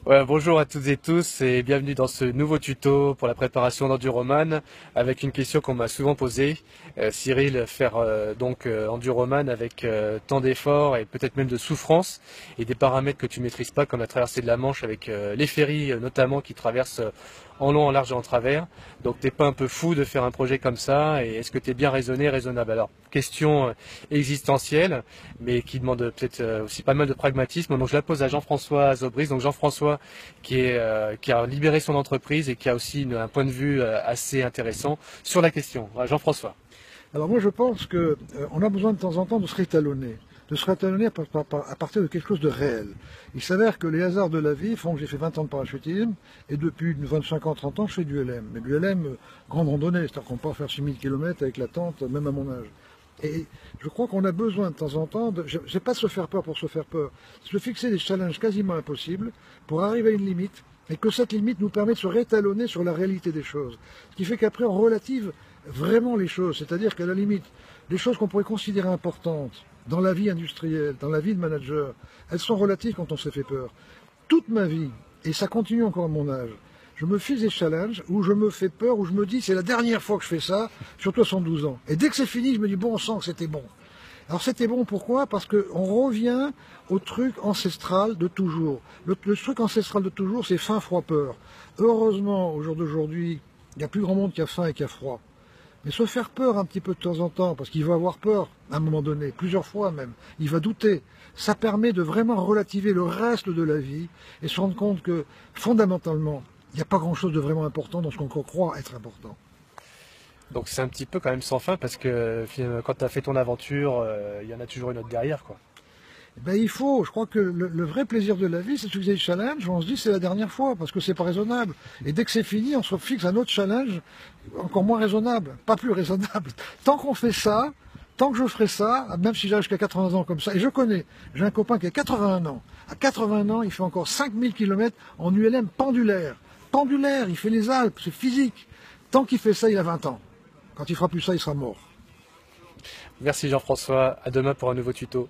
Ouais, bonjour à toutes et tous et bienvenue dans ce nouveau tuto pour la préparation d'enduroman avec une question qu'on m'a souvent posée. Cyril, faire enduroman avec tant d'efforts et peut-être même de souffrance et des paramètres que tu maîtrises pas comme la traversée de la Manche avec les ferries notamment qui traversent en long, en large et en travers. Donc t'es pas un peu fou de faire un projet comme ça et est-ce que t'es bien raisonné, raisonnable? Alors, question existentielle mais qui demande peut-être aussi pas mal de pragmatisme. Donc je la pose à Jean-François Zobris. Donc Jean-François qui a libéré son entreprise et qui a aussi un point de vue assez intéressant sur la question. Voilà, Jean-François. Alors moi je pense que on a besoin de temps en temps de se rétalonner à partir de quelque chose de réel. Il s'avère que les hasards de la vie font que j'ai fait 20 ans de parachutisme et depuis 25 ans, 30 ans je fais du LM. Mais du LM, grande randonnée, c'est-à-dire qu'on peut faire 6000 km avec la tente, même à mon âge. Et je crois qu'on a besoin de temps en temps, c'est pas de se faire peur pour se faire peur, c'est de se fixer des challenges quasiment impossibles pour arriver à une limite et que cette limite nous permet de se rétalonner sur la réalité des choses. Ce qui fait qu'après on relative vraiment les choses, c'est-à-dire qu'à la limite, les choses qu'on pourrait considérer importantes dans la vie industrielle, dans la vie de manager, elles sont relatives quand on s'est fait peur. Toute ma vie, et ça continue encore à mon âge, je me fixe des challenges où je me fais peur, où je me dis c'est la dernière fois que je fais ça, surtout à 112 ans. Et dès que c'est fini, je me dis bon sang que c'était bon. Alors c'était bon pourquoi? Parce qu'on revient au truc ancestral de toujours. Le truc ancestral de toujours, c'est faim, froid, peur. Heureusement, au jour d'aujourd'hui, il n'y a plus grand monde qui a faim et qui a froid. Mais se faire peur un petit peu de temps en temps, parce qu'il va avoir peur à un moment donné, plusieurs fois même, il va douter, ça permet de vraiment relativer le reste de la vie et se rendre compte que fondamentalement, il n'y a pas grand-chose de vraiment important dans ce qu'on croit être important. Donc c'est un petit peu quand même sans fin parce que finalement, quand tu as fait ton aventure, il y en a toujours une autre derrière, quoi. Eh ben, il faut, je crois que le vrai plaisir de la vie, c'est de se fixer des challenges, on se dit c'est la dernière fois, parce que c'est pas raisonnable. Et dès que c'est fini, on se fixe un autre challenge, encore moins raisonnable, pas plus raisonnable. Tant qu'on fait ça, tant que je ferai ça, même si j'arrive jusqu'à 80 ans comme ça, et je connais, j'ai un copain qui a 81 ans. À 80 ans, il fait encore 5000 km en ULM pendulaire. Pendulaire, il fait les Alpes, c'est physique. Tant qu'il fait ça, il a 20 ans. Quand il fera plus ça, il sera mort. Merci Jean-François, à demain pour un nouveau tuto.